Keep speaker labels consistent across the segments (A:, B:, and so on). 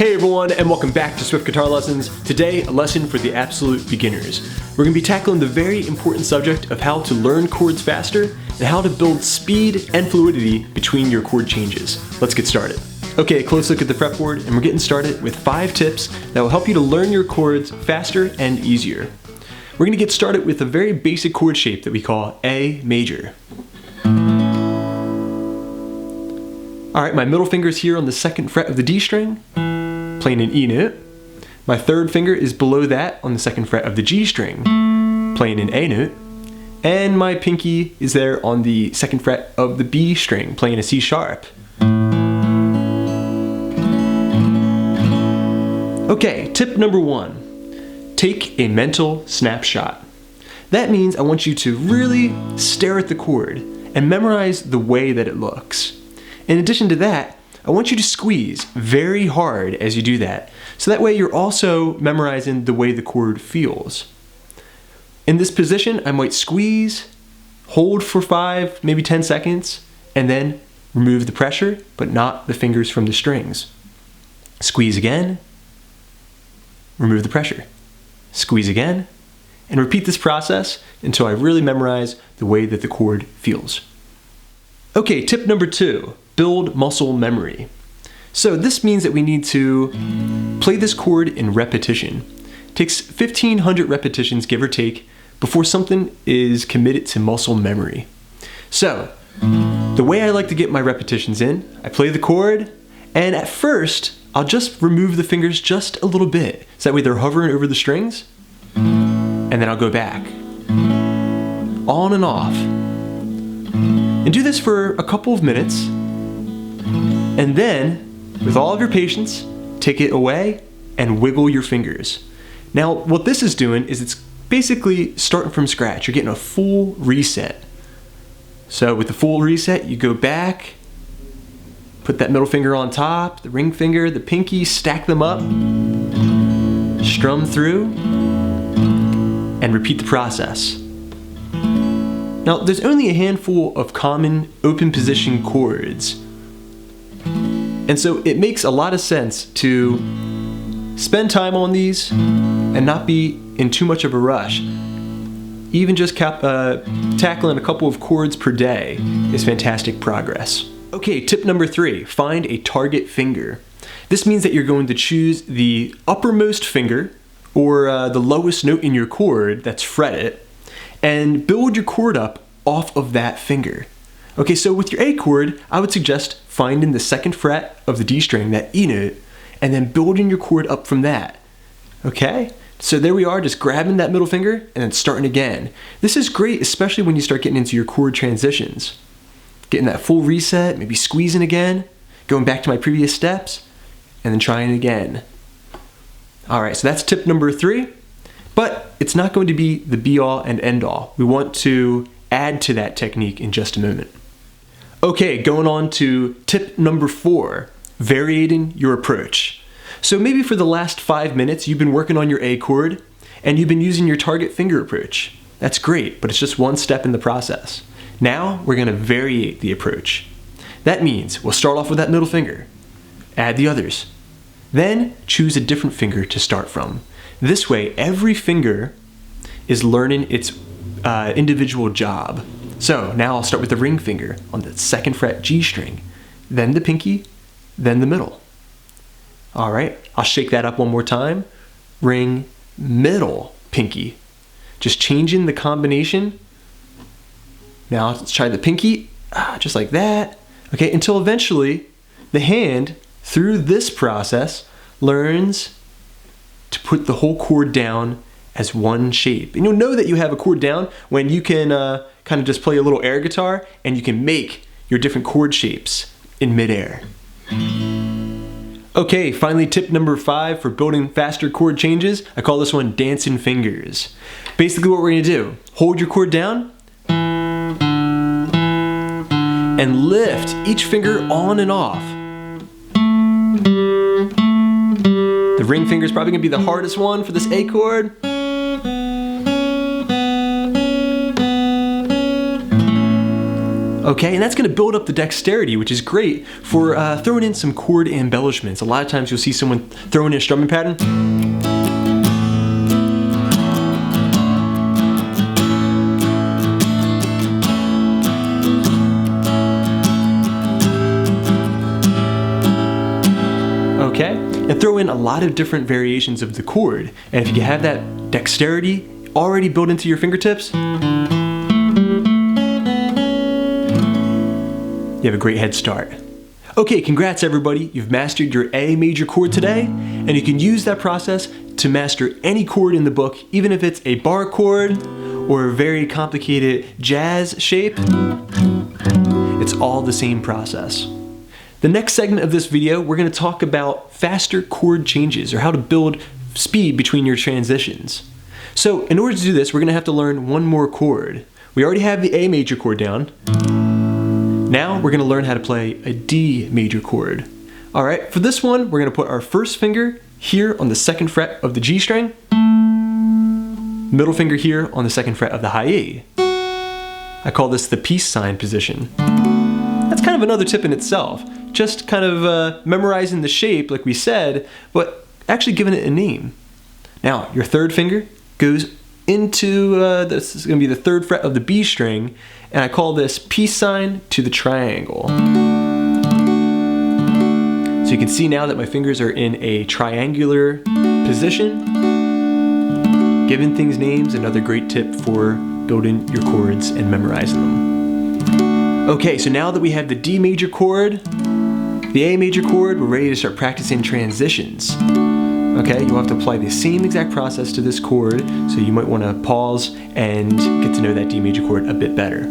A: Hey everyone, and welcome back to Swift Guitar Lessons. Today, a lesson for the absolute beginners. We're going to be tackling the very important subject of how to learn chords faster and how to build speed and fluidity between your chord changes. Let's get started. Okay, close look at the fretboard, and we're getting started with 5 tips that will help you to learn your chords faster and easier. We're going to get started with a very basic chord shape that we call A major. Alright, my middle finger is here on the 2nd fret of the D string, playing an E note. My 3rd finger is below that on the 2nd fret of the G string, playing an A note. And my pinky is there on the 2nd fret of the B string, playing a C sharp. Okay, tip number 1. Take a mental snapshot. That means I want you to really stare at the chord and memorize the way that it looks. In addition to that, I want you to squeeze very hard as you do that, so that way you're also memorizing the way the chord feels. In this position, I might squeeze, hold for 5, maybe 10 seconds, and then remove the pressure, but not the fingers from the strings. Squeeze again, remove the pressure. Squeeze again, and repeat this process until I really memorize the way that the chord feels. Okay, tip number 2. Build muscle memory. So this means that we need to play this chord in repetition. It takes 1,500 repetitions, give or take, before something is committed to muscle memory. So, the way I like to get my repetitions in, I play the chord, and at first, I'll just remove the fingers just a little bit, so that way they're hovering over the strings, and then I'll go back, on and off. And do this for a couple of minutes, and then, with all of your patience, take it away and wiggle your fingers. Now, what this is doing is it's basically starting from scratch. You're getting a full reset. So with the full reset, you go back, put that middle finger on top, the ring finger, the pinky, stack them up, strum through, and repeat the process. Now, there's only a handful of common open position chords. And so it makes a lot of sense to spend time on these and not be in too much of a rush. Even just tackling a couple of chords per day is fantastic progress. Okay, tip number 3, find a target finger. This means that you're going to choose the uppermost finger or the lowest note in your chord that's fretted and build your chord up off of that finger. Okay, so with your A chord, I would suggest finding the 2nd fret of the D string, that E note, and then building your chord up from that. Okay? So there we are, just grabbing that middle finger and then starting again. This is great, especially when you start getting into your chord transitions. Getting that full reset, maybe squeezing again, going back to my previous steps, and then trying again. Alright, so that's tip number 3, but it's not going to be the be-all and end-all. We want to add to that technique in just a moment. Okay, going on to tip number 4, variating your approach. So maybe for the last 5 minutes you've been working on your A chord and you've been using your target finger approach. That's great, but it's just one step in the process. Now we're going to variate the approach. That means we'll start off with that middle finger, add the others, then choose a different finger to start from. This way every finger is learning its individual job. So now I'll start with the ring finger on the 2nd fret G string, then the pinky, then the middle. Alright, I'll shake that up one more time. Ring, middle, pinky. Just changing the combination. Now let's try the pinky, just like that. Okay, until eventually the hand, through this process, learns to put the whole chord down as one shape. And you'll know that you have a chord down when you can kind of just play a little air guitar and you can make your different chord shapes in midair. Okay, finally tip number 5 for building faster chord changes. I call this one dancing fingers. Basically what we're going to do, hold your chord down and lift each finger on and off. The ring finger is probably going to be the hardest one for this A chord. Okay, and that's going to build up the dexterity, which is great for throwing in some chord embellishments. A lot of times you'll see someone throwing in a strumming pattern. Okay, and throw in a lot of different variations of the chord. And if you have that dexterity already built into your fingertips, you have a great head start. Okay, congrats everybody. You've mastered your A major chord today, and you can use that process to master any chord in the book, even if it's a bar chord or a very complicated jazz shape. It's all the same process. The next segment of this video, we're going to talk about faster chord changes, or how to build speed between your transitions. So in order to do this, we're going to have to learn one more chord. We already have the A major chord down. Now we're going to learn how to play a D major chord. All right, for this one, we're going to put our first finger here on the 2nd fret of the G string, middle finger here on the 2nd fret of the high E. I call this the peace sign position. That's kind of another tip in itself, just kind of memorizing the shape like we said, but actually giving it a name. Now, your 3rd finger goes into, this is going to be the 3rd fret of the B string, and I call this peace sign to the triangle. So you can see now that my fingers are in a triangular position. Giving things names, another great tip for building your chords and memorizing them. Okay, so now that we have the D major chord, the A major chord, we're ready to start practicing transitions. Okay, you'll have to apply the same exact process to this chord, so you might want to pause and get to know that D major chord a bit better.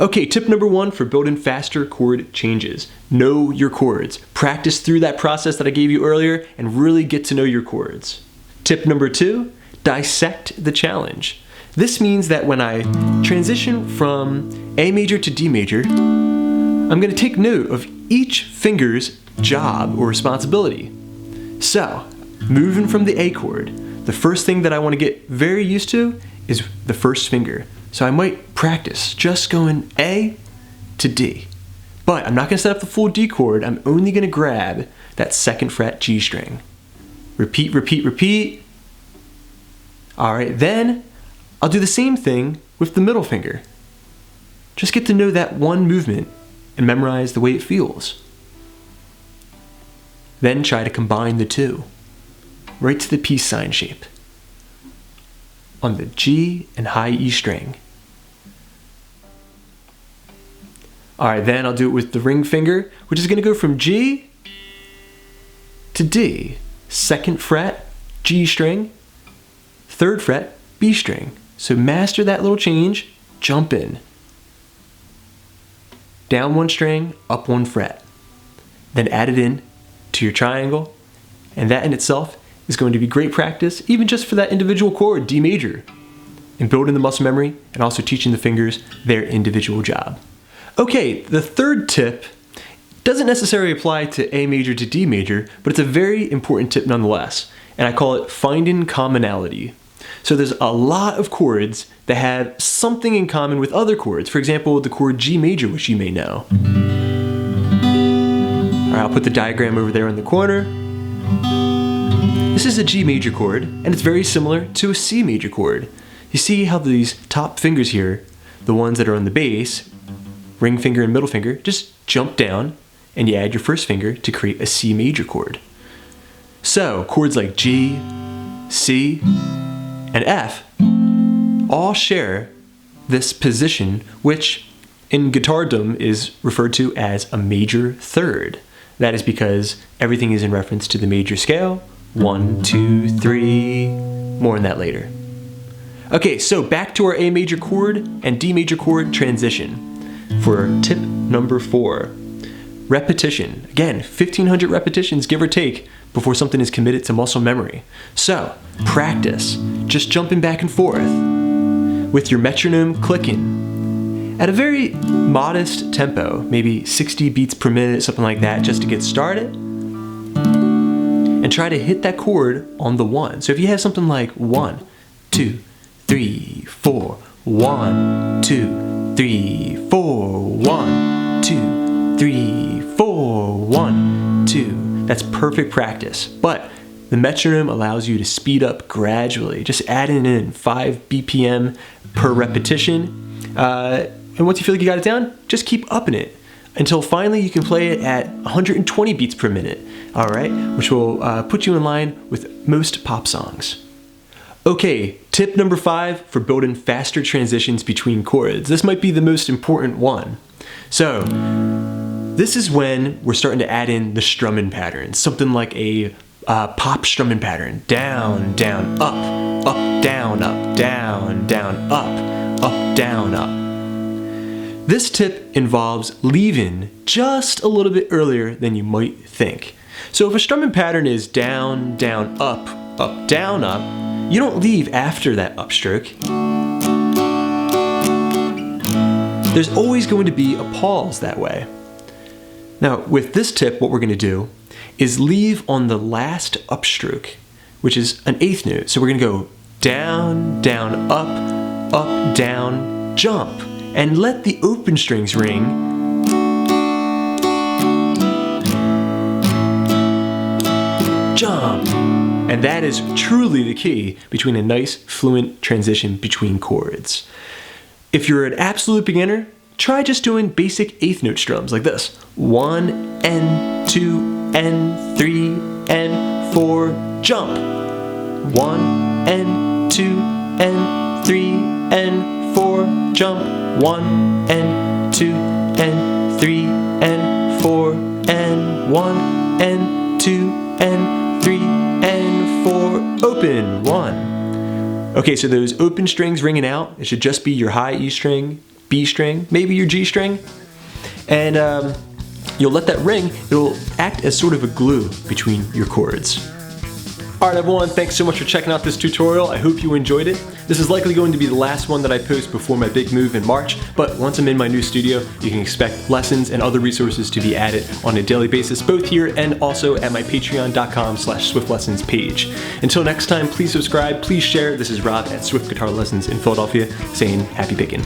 A: Okay, tip number 1 for building faster chord changes. Know your chords. Practice through that process that I gave you earlier and really get to know your chords. Tip number 2, dissect the challenge. This means that when I transition from A major to D major, I'm going to take note of each finger's job or responsibility. So, moving from the A chord, the first thing that I want to get very used to is the first finger. So I might practice just going A to D. But I'm not going to set up the full D chord. I'm only going to grab that 2nd fret G string. Repeat, repeat, repeat. All right, then I'll do the same thing with the middle finger. Just get to know that one movement and memorize the way it feels. Then try to combine the two, right to the peace sign shape, on the G and high E string. Alright, then I'll do it with the ring finger, which is going to go from G to D. 2nd fret, G string, 3rd fret, B string. So master that little change, jump in. Down 1 string, up 1 fret. Then add it in to your triangle, and that in itself is going to be great practice, even just for that individual chord, D major, and building the muscle memory and also teaching the fingers their individual job. Okay, the 3rd tip doesn't necessarily apply to A major to D major, but it's a very important tip nonetheless, and I call it finding commonality. So there's a lot of chords that have something in common with other chords. For example, the chord G major, which you may know. All right, I'll put the diagram over there in the corner. This is a G major chord, and it's very similar to a C major chord. You see how these top fingers here, the ones that are on the bass, ring finger and middle finger, just jump down and you add your first finger to create a C major chord. So chords like G, C, and F all share this position, which in guitardom is referred to as a major third. That is because everything is in reference to the major scale. 1, 2, 3, more on that later. Okay, so back to our A major chord and D major chord transition. For tip number 4, repetition. Again, 1,500 repetitions, give or take, before something is committed to muscle memory. So, practice, just jumping back and forth, with your metronome clicking, at a very modest tempo, maybe 60 beats per minute, something like that, just to get started. And try to hit that chord on the 1. So if you have something like 1, 2, 3, 4, 1, 2, 3, 4, 1, 2, 3, 4, 1, 2. That's perfect practice, but the metronome allows you to speed up gradually, just adding in 5 BPM per repetition. And once you feel like you got it down, just keep upping it until finally you can play it at 120 beats per minute, all right? Which will put you in line with most pop songs. Okay, tip number 5 for building faster transitions between chords. This might be the most important one. So, this is when we're starting to add in the strumming patterns, something like a pop strumming pattern. Down, down, up, down, down, up, down, up. This tip involves leaving just a little bit earlier than you might think. So if a strumming pattern is down, down, up, down, up, you don't leave after that upstroke. There's always going to be a pause that way. Now, with this tip, what we're going to do is leave on the last upstroke, which is an 8th note. So we're going to go down, down, up, down, jump, and let the open strings ring. Jump. And that is truly the key between a nice, fluent transition between chords. If you're an absolute beginner, try just doing basic 8th note strums like this. 1 and 2 and 3 and 4, jump. 1 and 2 and 3 and 4, jump. 1 and 2 and 3 and 4 and 1 and 2 and 3 and 4, open. 1. Okay, so those open strings ringing out, it should just be your high E string, B string, maybe your G string, and you'll let that ring. It'll act as sort of a glue between your chords. Alright everyone, thanks so much for checking out this tutorial. I hope you enjoyed it. This is likely going to be the last one that I post before my big move in March, but once I'm in my new studio, you can expect lessons and other resources to be added on a daily basis, both here and also at my patreon.com/swiftlessons page. Until next time, please subscribe, please share. This is Rob at Swift Guitar Lessons in Philadelphia saying happy picking.